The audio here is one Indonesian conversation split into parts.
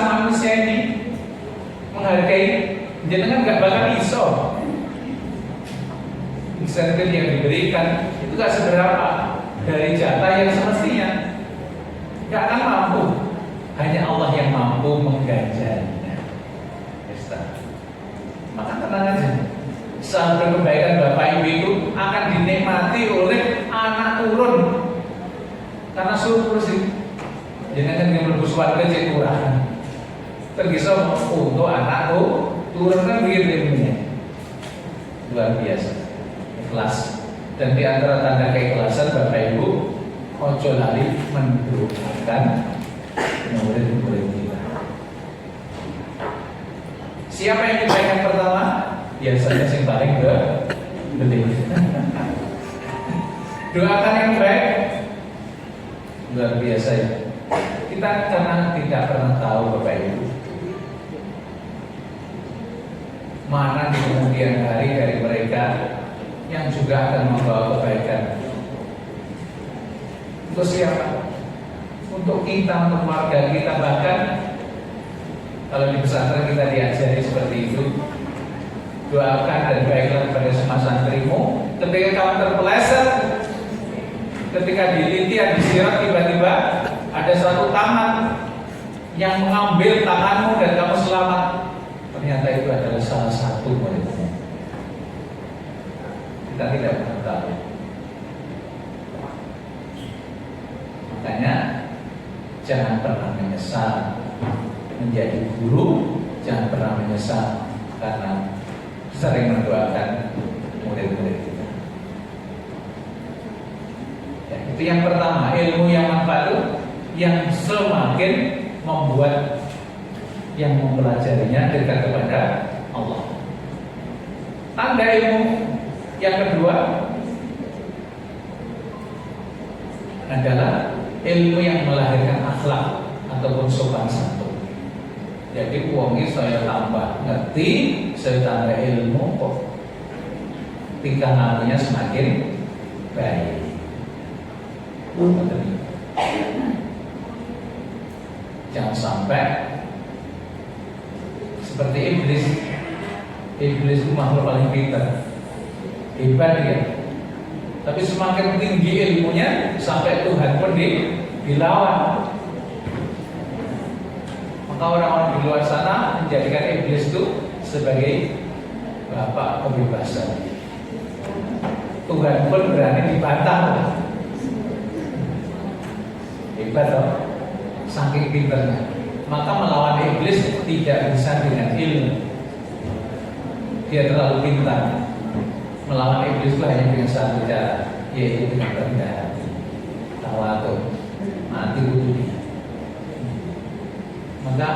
bisa manusia ini menghargai jenengan nggak bakal iso. Insentif yang diberikan itu nggak seberapa dari jatah yang semestinya, nggak akan mampu. Hanya Allah yang mampu mengganjarinya. Maka tenang aja, sampai kebaikan Bapak Ibu itu akan dinikmati oleh anak turun. Karena syukur sih, jangan yang mlebu swarga cek kurang. Tergisah untuk anak turun kan begitu ilmunya. Luar biasa, ikhlas. Dan di antara tanda keikhlasan Bapak Ibu, ojo lali mendoakan murid-murid kita. Siapa yang kita yang pertama? Biasanya yang paling penting. Doakan yang baik. Luar biasa ya. Kita karena tidak pernah tahu Bapak Ibu, mana di kemudian hari dari mereka yang juga akan membawa kebaikan. Untuk siapa? Untuk kita, untuk keluarga kita. Bahkan kalau di pesantren kita diajari seperti itu. Doakan dan baiklah kepada semua santrimu. Ketika kamu terpeleset, ketika di litian, di sirat, tiba-tiba ada suatu tangan yang mengambil tanganmu dan kamu selamat. Ternyata itu adalah salah satu muridmu. Kita tidak pernah tahu. Makanya jangan pernah menyesal menjadi guru, jangan pernah menyesal karena sering mendoakan murid-murid kita. Ya, itu yang pertama, ilmu yang manfaat yang semakin membuat yang mempelajarinya dekat kepada Allah. Tanda ilmu yang kedua adalah ilmu yang melahirkan akhlak ataupun sopan santun. Jadi uangnya saya tambah ngerti, saya tambah ilmu kok tingkah lakunya semakin baik. Jangan sampai seperti iblis. Iblis itu makhluk paling pintar, hebat dia. Tapi semakin tinggi ilmunya sampai Tuhan pun dilawan. Maka orang-orang di luar sana menjadikan iblis itu sebagai bapak kebebasan. Tuhan pun berani dibantah. Hebat loh, saking pintarnya. Maka melawan iblis tidak bisa dengan ilmu. Dia terlalu pintar. Melawan iblis itu hanya dengan satu cara, yaitu dengan rendah hati, tawadhu, mati budi. Maka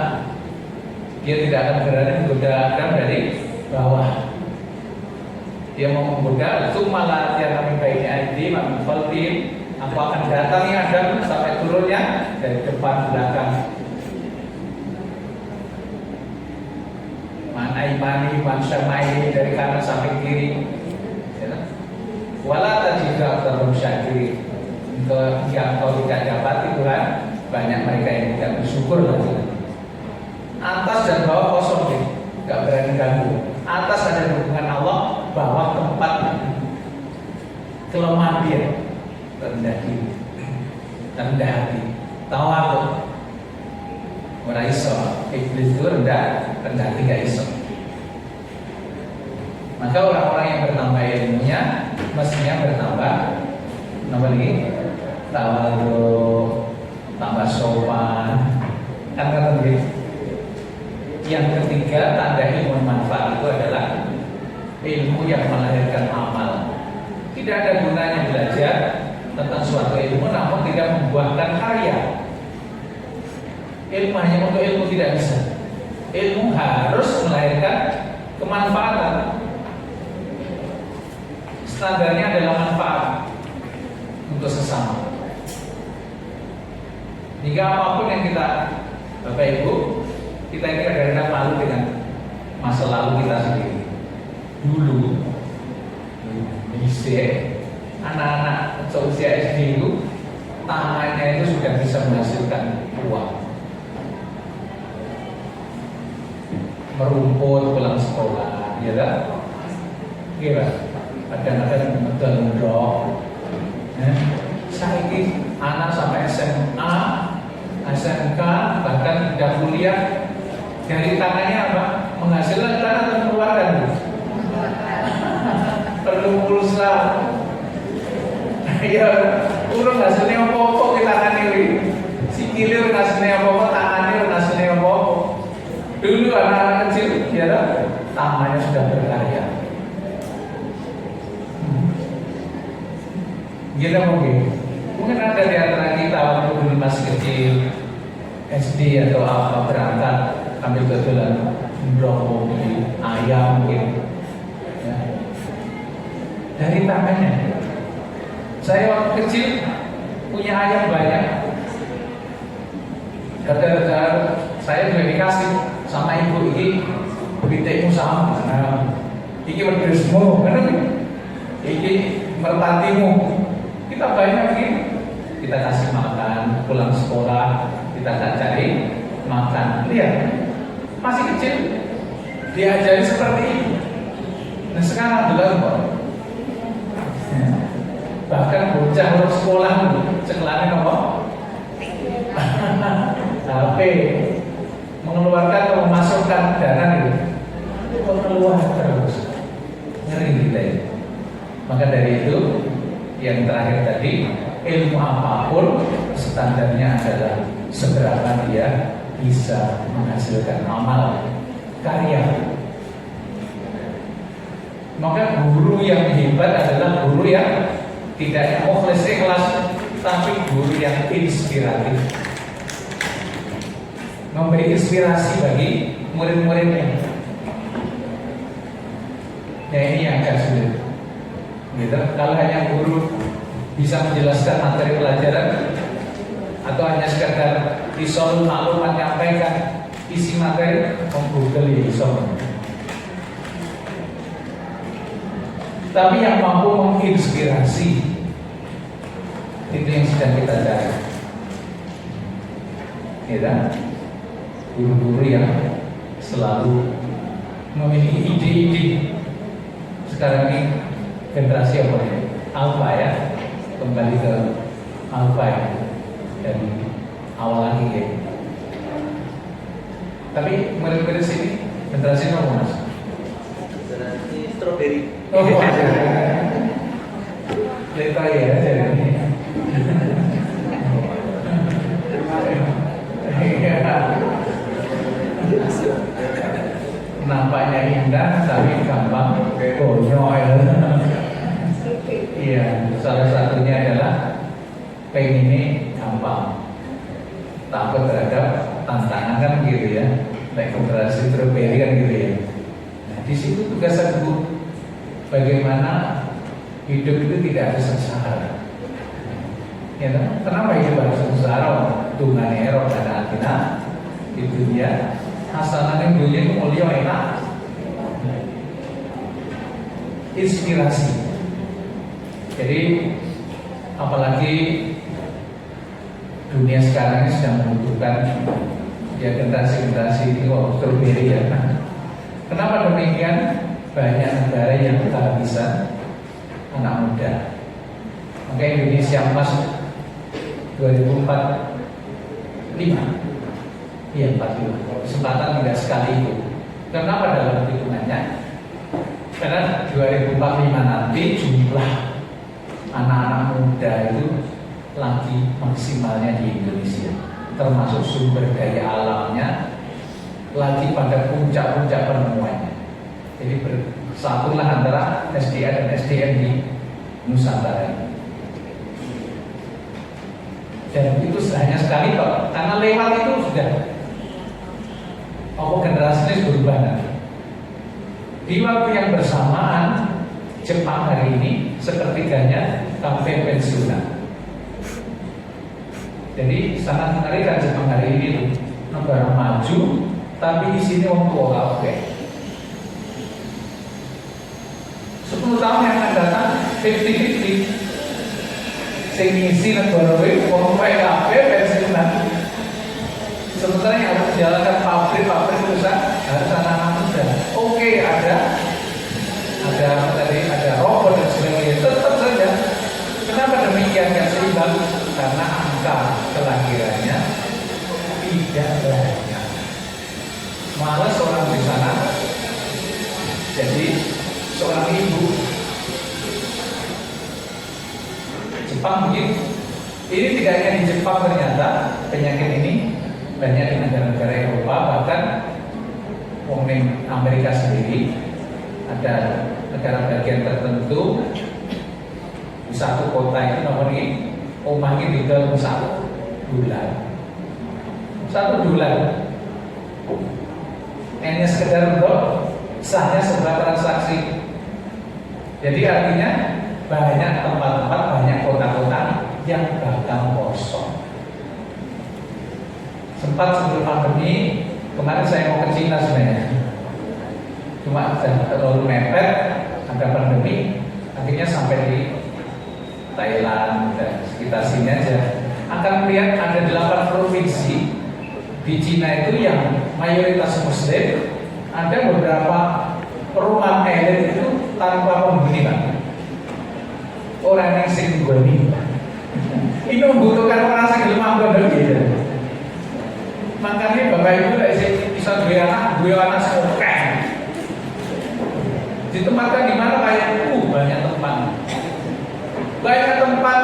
dia tidak akan berani menggoda Adam dari bawah. Dia mau menggoda, itu malah dia kami baiknya ID, kami faltim. Aku akan datangi Adam sampai turunnya dari depan belakang. Manai mani, mansyamai dari kanan sampai kiri. Wala tajidha aktsarahum syakirin. Yang kau tidak dapati Tuhan, banyak mereka yang tidak bersyukur lagi. Atas dan bawah kosong nih, nggak berani ganggu. Atas ada hubungan Allah, bawah tempat kelemahan dia, rendah diri, rendah hati, tawadhu. Ora iso, iblis itu rendah hati nggak iso. Maka orang-orang yang bertambah ilmunya mestinya bertambah apa lagi? Tawadhu, tambah sopan, kan kata begitu. Yang ketiga, tanda ilmu manfaat itu adalah ilmu yang melahirkan amal. Tidak ada gunanya belajar tentang suatu ilmu namun tidak membuahkan karya. Ilmu hanya untuk ilmu tidak bisa. Ilmu harus melahirkan kemanfaatan. Standarnya adalah manfaat untuk sesama. Jika apapun yang kita, Bapak Ibu, kita ini kadang-kadang malu dengan masa lalu kita sendiri. Dulu, bisa anak-anak seusia SD itu tangannya itu sudah bisa menghasilkan uang. merumput pulang sekolah, ya kan? Kira kadang-kadang ngedondok. Saya ini anak sampai SMA, SMK, bahkan udah kuliah, dari tangannya apa? Menghasilkan atau mengeluarkan? Perlu pulsa. Ya, urung hasilnya apa-apa kita tangan ini. Sikile hasilnya apa-apa, tangannya hasilnya apa-apa. Dulu anak-anak kecil, ya kan? Tangannya sudah berkarya. Gila mungkin ada di antara kita waktu dulu masih kecil, SD atau apa, berangkat ambil betulan brokoli, ayam mungkin, ya. Dari tangannya. Saya waktu kecil punya ayam banyak. Kata saya juga dikasih sama ibu ini, bintaimu sama, ini berdesmu, ini merpatimu. Kita banyak ini, kita kasih makan, pulang sekolah, kita tak cari makan. Lihat, masih kecil, diajari seperti ini. Nah sekarang juga kok. Bahkan bocah lulus sekolah sekolahnya apa? HP mengeluarkan atau memasukkan dana itu keluar terus, ngeri kita ya. Maka dari itu yang terakhir tadi, ilmu apapun standarnya adalah seberapa dia bisa menghasilkan amal karya. Maka guru yang hebat adalah guru yang tidak mukhlis ikhlas, tapi guru yang inspiratif, memberi inspirasi bagi murid-muridnya. Ya ini yang agak sulit. Gitu. Kalau hanya guru bisa menjelaskan materi pelajaran atau hanya sekedar disuruh maklumat menyampaikan isi materi, Google disuruh. Tapi yang mampu menginspirasi, itu yang sedang kita cari. Ya, guru-guru yang selalu memiliki ide-ide. Sekarang ini generasi apa ini? Alpha ya, kembali ke Alpha ya, dari awal lagi ya. Tapi murid-murid sini generasi apa mas? Generasi strawberry. Oh, Leta ya, jadi. Nampaknya indah, tapi gampang konyol. Iya, salah satunya adalah pengen ini gampang, takut terhadap tantangan kan gitu ya, naik generasi strawberry kan gitu ya. Nah, di situ tugas guru. Bagaimana hidup itu tidak ada sengsara. Ya, kenapa hidup harus sengsara? Tuhan erok dan atina itu dia. Hasanah yang dunia itu mulia enak. Inspirasi. Jadi apalagi dunia sekarang ini sedang membutuhkan ya generasi-generasi itu strawberry ya. Kenapa demikian? Banyak negara yang kehabisan anak muda. Maka Indonesia Emas 2045, iya 45. Kesempatan tidak sekali itu. Kenapa dalam hitungannya? Karena 2045 nanti jumlah anak-anak muda itu lagi maksimalnya di Indonesia, termasuk sumber daya alamnya lagi pada puncak-puncak penemuannya. Jadi bersatulah antara SDA dan SDM di Nusantara. Dan itu hanya sekali Pak, karena lewat itu sudah generasinya berubah nanti. Di waktu yang bersamaan Jepang hari ini sepertiganya sampai pensiunan. Jadi sangat mengerikan Jepang hari ini, negara maju tapi di sini orang tua kabeh. 10 tahun yang akan datang 50-50. Sing ngisi negara kuwi wong tuwa kabeh pensiunan. Sementara yang harus menjalankan pabrik perusahaan harus anak-anak muda. Oke, ada apa tadi, ada robot dan sebagainya, tetap saja. Kenapa demikian? Nggak seimbang? Karena angka kelahirannya tidak banyak. Malah seorang di sana, jadi seorang ibu Jepang begitu. Ini tidak hanya di Jepang, ternyata penyakit ini banyak di negara-negara Eropa, bahkan di Amerika sendiri ada negara bagian tertentu di satu kota itu nomor ini omahnya di dalam $1 hanya sekedar untuk sahnya sebuah transaksi. Jadi artinya banyak tempat-tempat, banyak kota-kota yang bakal kosong. Sempat sebelum pandemi kemarin saya mau ke Cina sebenarnya, cuma terlalu mepet, ada pandemi, akhirnya sampai di Thailand dan sekitar sini aja. Akan melihat ada 8 provinsi di Cina itu yang mayoritas Muslim, ada beberapa perumahan elit itu tanpa penghuni, Pak. Orang yang singgoni ini membutuhkan orang yang lemah bodoh gitu. Makanya bapak ibu bisa dua anak sekali. Ditempatkan di mana kayak banyak tempat,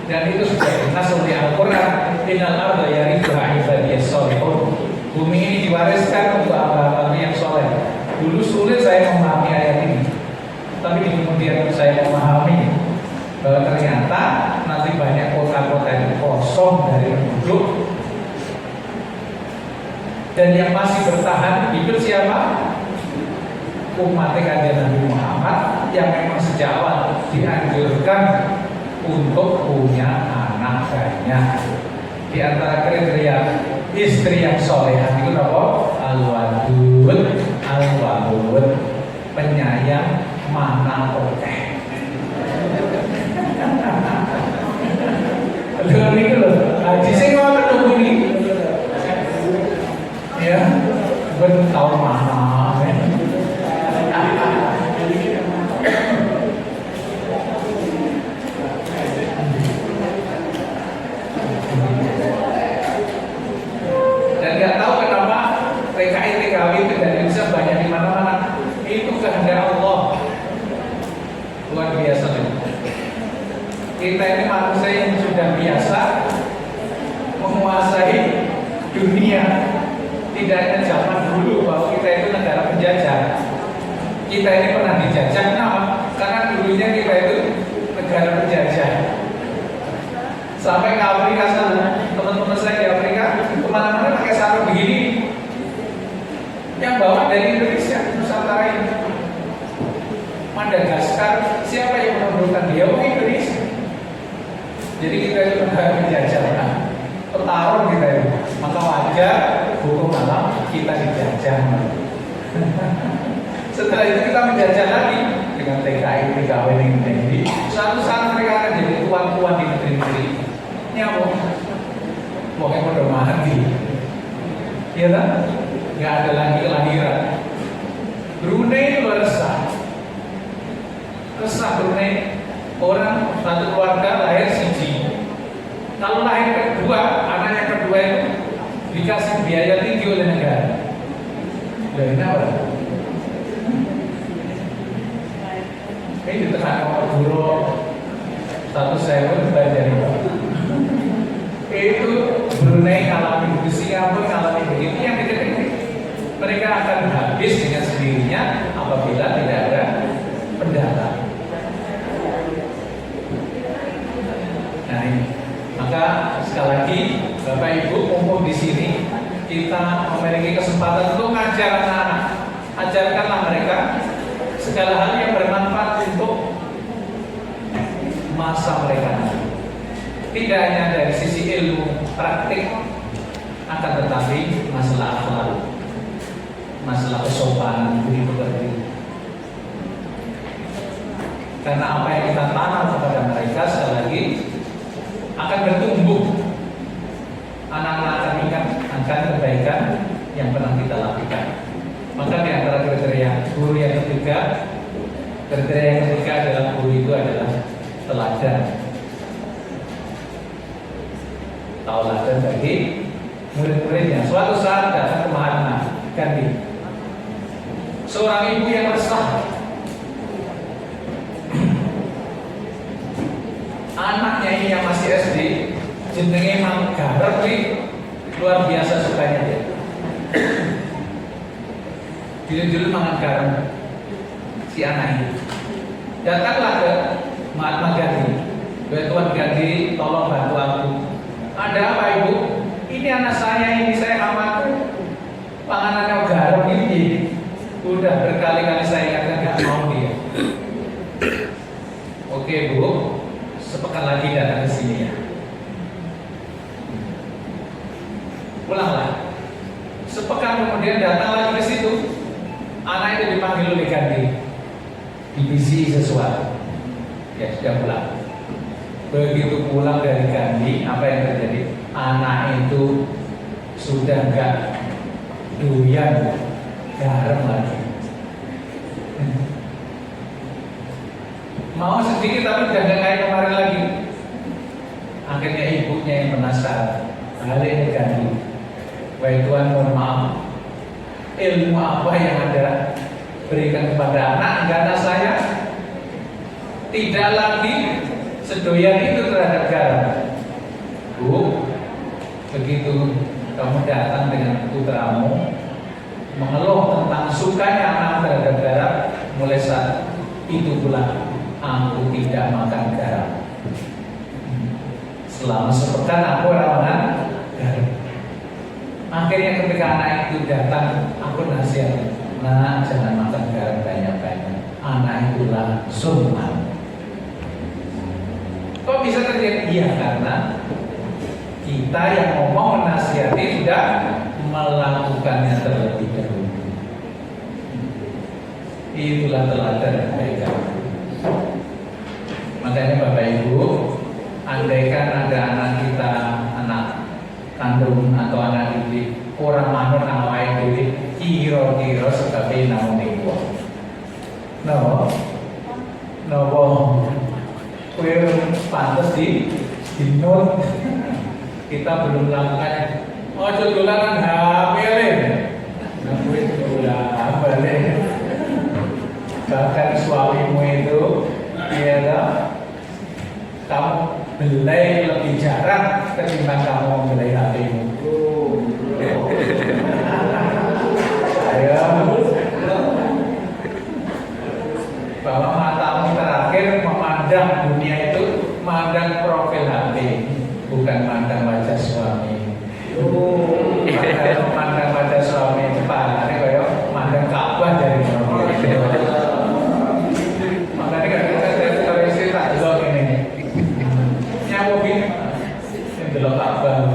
dan itu sudah jelas oleh Al-Quran. Innal arda yarithuha ibadiyas shalihun. Bumi ini diwariskan untuk hamba-hamba yang soleh. Dulu sulit saya memahami ayat ini, tapi kemudian saya memahami bahwa ternyata nanti banyak kota-kota yang kosong dari penduduk, dan yang masih bertahan hidup siapa? Umat Kanjeng Nabi Muhammad yang memang sejak awal dianjurkan untuk punya anak banyak. Di antara kriteria istri yang solehah itu apa? Al-wadud, penyayang, mana okeh. Lalu ini loh, haji sing ngoten lho kuwi. Ya, ben tau mana. Dan nggak tahu kenapa TKI-TKW itu dari Indonesia banyak di mana-mana. Itu kehendak Allah. Luar biasa. Kita ini manusia yang sudah biasa menguasai dunia. Tidak hanya zaman dulu bahwa kita itu negara penjajah. Kita ini pernah dijajah. Kenapa? Karena dulunya kita itu negara penjajah. Sampai ke Afrika sana, teman-teman saya di Afrika kemana-mana pakai sarung begini. Yang bawa dari Indonesia, Nusantara ini. Madagaskar, siapa yang menurunkan dia? Indonesia. Jadi kita itu negara penjajah. Nah, petarung kita itu. Maka wajar hukum alam kita dijajah. Setelah itu kita menjajah lagi dengan TKI, TKW, TKI. Suatu saat mereka akan jadi tuan-tuan di negeri-negeri. Ini apa? Pokoknya udah mati. Iya kan? Nggak ada lagi kelahiran. Brunei itu resah Brunei. Orang satu keluarga lahir siji. Kalau lahir kedua, anaknya kedua itu dikasih biaya tinggi oleh negara. Dari apa? Ini ditekan sama guru status saya pun belajar itu. Brunei alami, di Singapura alami begitu. Yang diketahui mereka akan habis dengan sendirinya apabila tidak ada pendatang. Nah ini, maka sekali lagi Bapak Ibu mumpung di sini kita memiliki kesempatan untuk mengajar anak-anak. Ajarkanlah mereka segala hal yang bermanfaat untuk masa mereka nanti. Tidak hanya dari sisi ilmu praktik, akan tetapi masalah akhlak, masalah kesopanan budi pekerti. Karena apa yang kita tanam kepada mereka sekali lagi akan bertumbuh. Anak-anak akan ingat akan kebaikan yang pernah kita lakukan. Maka di antara kriteria guru yang ketiga, kriteria yang ketiga adalah guru itu adalah teladan. Tauladan bagi murid-muridnya. Suatu saat datang ke Mahatma Gandhi, seorang ibu yang resah. Anaknya ini yang masih SD, jenenge Mang Garep nih, luar biasa sukanya dia. Dulu-dulu mangan garam si anak ini. Datanglah ke Mahatma Gandhi. Tuan Gandhi, tolong bantu aku. Ada apa ibu? Ini anak saya ini, saya khawatir panganannya garam ini. Udah berkali-kali saya ingatkan nggak mau dia. Oke bu, sepekan lagi datang ke sini ya. Pulanglah. Sepekan kemudian datang lagi ke situ. Anak itu dipanggil oleh Gandhi, divisi sesuatu. Ya sudah pulang. Begitu pulang dari Gandhi, apa yang terjadi? Anak itu sudah enggak doyan garam lagi. Mau sedikit tapi udah enggak kayak kemarin lagi. Akhirnya ibunya yang penasaran, balik ke Gandhi. Wahai Tuhan, mohon maaf, ilmu apa yang Anda berikan kepada anak saya tidak lagi sedoyan itu terhadap garam. Bu, begitu kamu datang dengan putramu mengeluh tentang sukanya anak terhadap garam, mulai saat itu pula aku tidak makan garam. Selama sepekan aku makan garam. Akhirnya ketika anak itu datang, aku nasihat, nah jangan makan garam banyak-banyak. Anak itu langsung makan. Kok bisa terjadi? Iya, karena kita yang ngomong menasihati sudah melakukannya terlebih dahulu. Itulah teladan kebaikan. Makanya Bapak Ibu, andaikan ada anak kita, anak kandung atau anak didik, orang manut awake dhewe kira-kira sebagai namun niku. No. Kowe pantes di not. Kita belum melakukan. Ojo dolanan HP le. Nah, kowe dolan balik. Bahkan suamimu itu dia kamu belai lebih jarang ketimbang kamu belai HP-mu. Ayo, bahwa matamu terakhir memandang dunia itu memandang profil HP, bukan memandang wajah suami. Memandang wajah suami itu pak, ini kayak memandang Ka'bah dari profil. Makanya kadang-kadang kalau istri tak jawab ini. Mobil yang delok Ka'bah.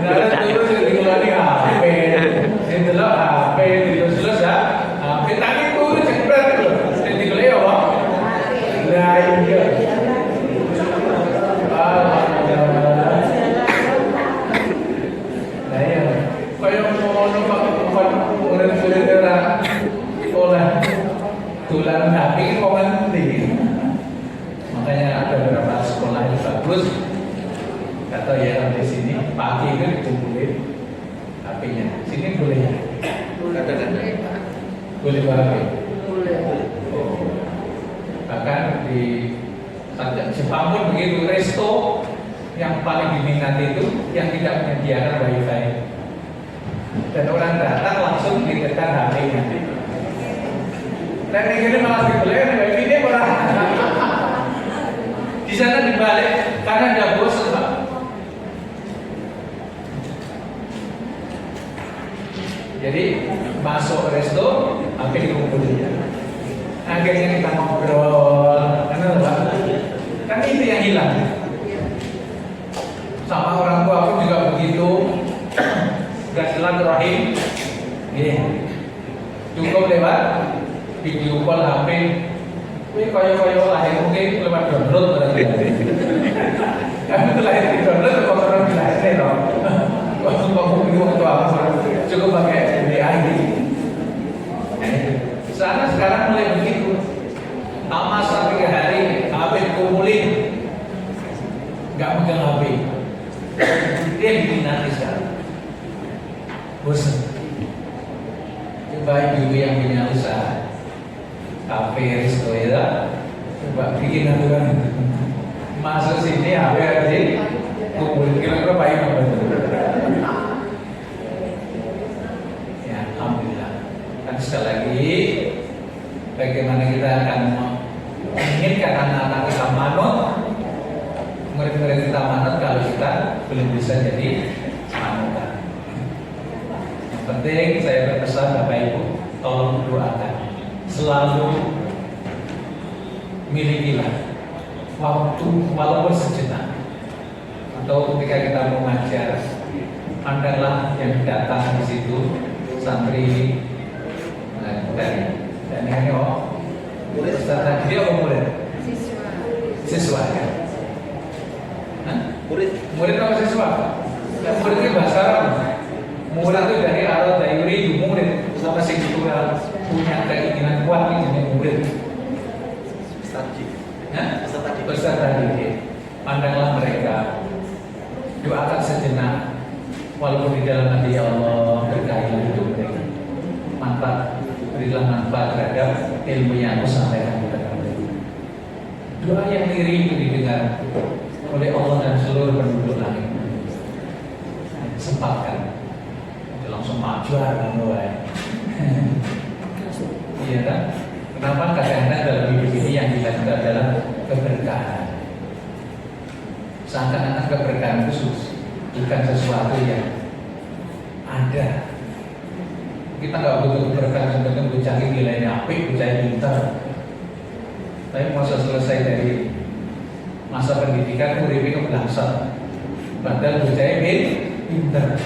Nah, terus dikeluarkan HP, yang delok HP, terus ya, HP tadi turun jebret itu, yang dikeluarkan apa? Nah iya. Nah iya, kayak mau bukan murid-murid orang oleh tulan HP kok nanti. Makanya ada beberapa sekolah yang bagus. Kata ya di sini pagi itu dikumpulin HP-nya. Sini boleh ya? Boleh HP. Oh. Bahkan di Jepang pun begitu, resto yang paling diminati itu yang tidak menyediakan wifi. Dan orang datang langsung ditekan HP-nya. Dan yang ini malah dibeli, ini orang di sana dibalik karena ada bosan pak. Jadi masuk resto, HP dikumpulin. Akhirnya kita ngobrol, kan itu yang hilang. Sama orang tua aku juga begitu, gak silaturahim, cukup lewat video call HP. Kowe kaya lahir mungkin lewat download berarti. Kamu lahir di download nggak megang HP. Dia bikin nanti sekarang. Bosan. Coba ibu yang punya usaha kafe, resto ya, coba bikin aturan itu. Masuk sini HP aja, kumpul kira-kira baik apa itu? Ya, alhamdulillah. Kan sekali lagi, bagaimana kita akan menginginkan anak-anak kita manut, murid-murid kita manut kalau kita belum bisa jadi manutan. Yang penting saya berpesan Bapak Ibu, tolong doakan. Selalu milikilah waktu walaupun sejenak, atau ketika kita mau mengajar, pandanglah yang datang di situ santri dan ini murid tadi dia murid siswa ya. Murid apa siswa? Ya, murid itu bahasa Arab. Murid itu dari arah dari murid sama sing punya keinginan kuat ini jadi murid. Peserta didik. Pandanglah mereka, doakan sejenak, walaupun di dalam hati Allah berkahilah hidup mereka. Berilah manfaat terhadap ilmu yang aku sampaikan kepada mereka. Doa yang lirih itu didengar oleh Allah dan seluruh penduduk langit. Sempatkan, langsung maju mulai. Iya kan? Kenapa kadang-kadang dalam hidup ini yang kita adalah keberkahan. Seakan-akan keberkahan khusus, bukan sesuatu yang ada. Kita nggak butuh keberkahan sebenarnya mencari nilainya apik, mencari pintar. Tapi masa selesai dari masa pendidikan, murid itu belangsang. Padahal mencari pintar.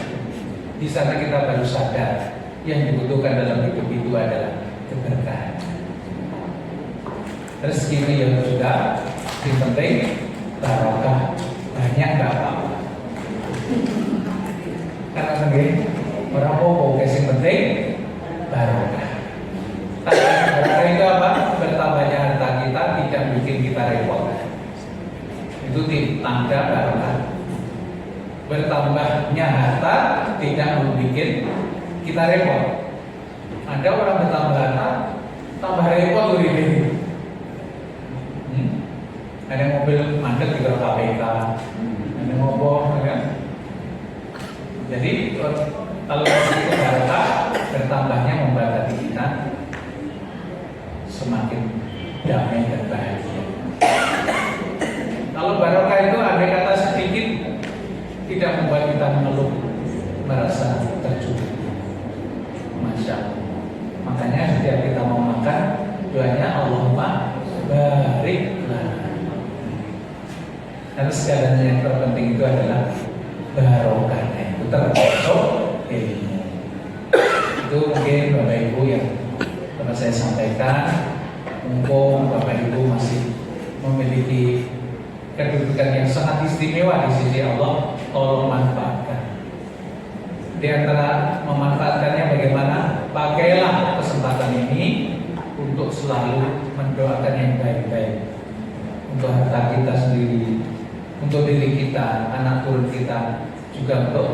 Di sana kita baru sadar yang dibutuhkan dalam hidup itu adalah keberkahan. Rezeki yang juga yang penting barokah, banyak nggak apa-apa. Karena sendiri orang pokok yang penting barokah. Barokah itu apa? Bertambahnya harta kita tidak bikin kita repot. Itu tanda barokah. Bertambahnya harta tidak membuat kita repot. Ada orang bertambah harta, tambah repot ini. Ada mobil mandek di KPK, ada ngobong, kan? Jadi kalau itu barokah, bertambahnya membuat hati kita semakin damai dan bahagia. Kalau barokah itu ada kata sedikit tidak membuat kita mengeluh, merasa tercukupi. Masya Allah. Makanya setiap kita mau makan, doanya Allahumma barik lana. Dan segalanya yang terpenting itu adalah barokahnya, itu termasuk ilmu. Itu mungkin Bapak Ibu yang telah saya sampaikan. Mumpung Bapak Ibu masih memiliki kedudukan yang sangat istimewa di sisi Allah, tolong manfaatkan. Di antara memanfaatkannya bagaimana? Pakailah kesempatan ini untuk selalu mendoakan yang baik-baik untuk harta kita sendiri, untuk diri kita, anak turun kita, juga untuk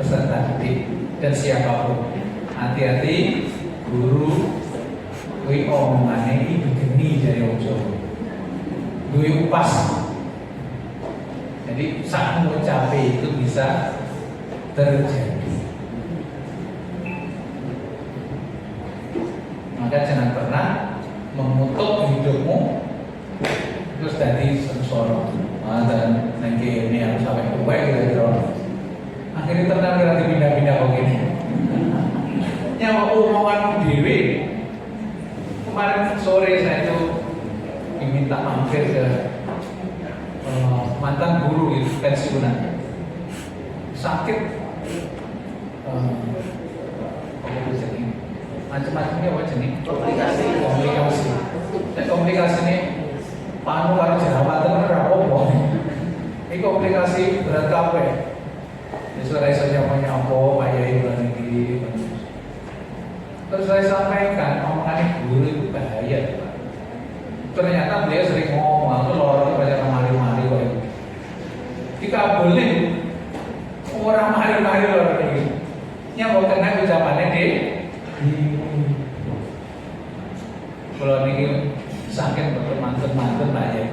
peserta didik dan siapapun. Hati-hati, guru kui omongannya itu geni dari ojo, kui upas. Jadi saat mengucapkan itu bisa terjadi. Maka jangan pernah mengutuk hidupmu terus dari sengsara. Dan nanti ini harus sampai baik gitu. Akhirnya tenang nanti pindah-pindah begini. Nyawa omongan dewi. Kemarin sore saya itu diminta mampir ke mantan guru itu pensiunan. Sakit. Macam-macamnya apa jenis? Komplikasi. Dan komplikasi ini panu karo jerawatan ora apa-apa. Iki komplikasi berat kabeh. Wis ora iso nyapa Pak Yai bulan iki. Terus saya sampaikan omongan guru itu bahaya, Pak. Ternyata beliau sering ngomong, aku lorong banyak kemari-mari kok. dikabulin. Orang mahir-mahir orang ini. Yang mau kena ucapannya deh. Kalau ini saking betul manten lah ya.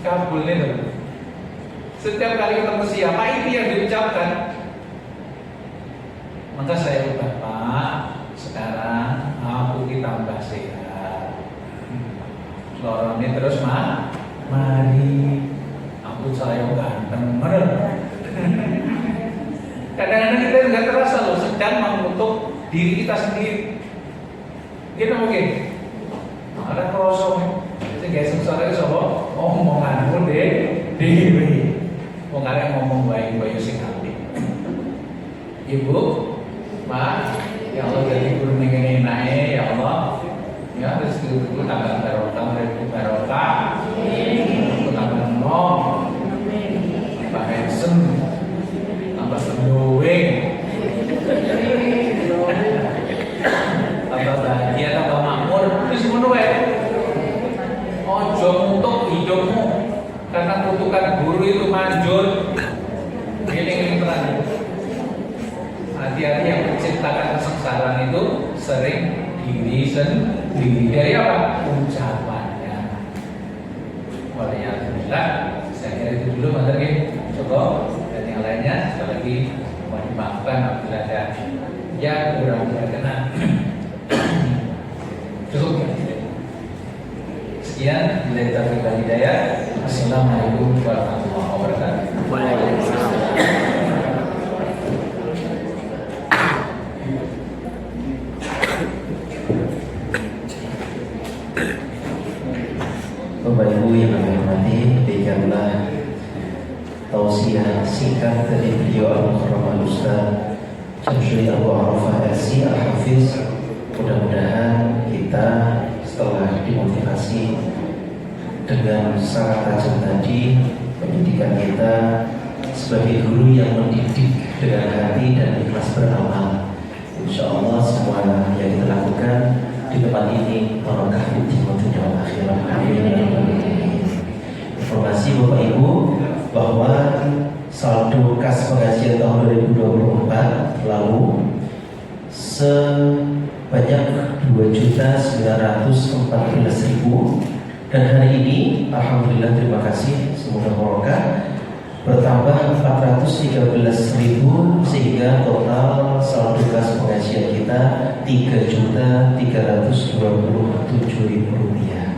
Kabulin loh. Setiap kali ketemu siapa ini yang diucapkan. Maka saya ubah, Pak, sekarang aku ditambah sehat. Lorongnya terus mari. Aku saya ganteng bener. Kadang-kadang kita nggak terasa loh sedang mengutuk diri kita sendiri. Gitu mungkin. Ada krosong. Jadi guys, sengsara itu apa? Omonganmu dewi. Wong arek ngomong baik-baik sing apik. Ibu, Pak, ya Allah jadi guru ngene enake ya Allah. Ya rezeki itu tambah barokah, Amin. Tambah nom. Tambah handsome. Tambah glowing. Tambah bahagia, tambah makmur. Wis ngono wae. Ojo ngutuk hidupmu. Karena kutukan guru itu manjur. Ini terang. Hati-hati yang menciptakan kesengsaraan itu sering diri sendiri. Dari apa? Ucapannya. Alhamdulillah. Saya kira itu dulu materi. Coba dan yang lainnya sekali lagi mohon dimaafkan apabila ada yang kurang berkenan. Cukup. Sekian, bila kita berikan hidayah. Assalamualaikum warahmatullahi wabarakatuh. Waalaikumsalam. Bapak Ibu yang kami hormati, berikanlah tausiah singkat dari beliau Al-Mukarram Al-Ustaz Syamsuri Abu Arafah LC Al-Hafiz. Mudah-mudahan kita setelah dimotivasi dengan sangat tajam tadi, pendidikan kita sebagai guru yang mendidik dengan hati dan ikhlas beramal. Insya Allah semua yang kita lakukan di tempat ini barokah di dunia dan akhirat. Amin. Informasi Bapak Ibu bahwa saldo kas pengajian tahun 2024 lalu sebanyak 2.914.000 dan hari ini alhamdulillah terima kasih semoga barokah bertambah 413.000 sehingga total saldo kas pengajian kita 3.327.000 rupiah.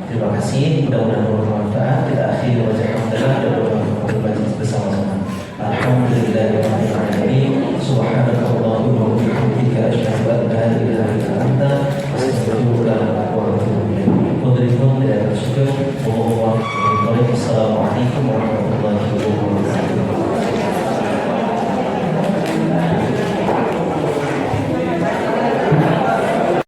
Terima kasih, mudah-mudahan bermanfaat. Kita akhiri wajah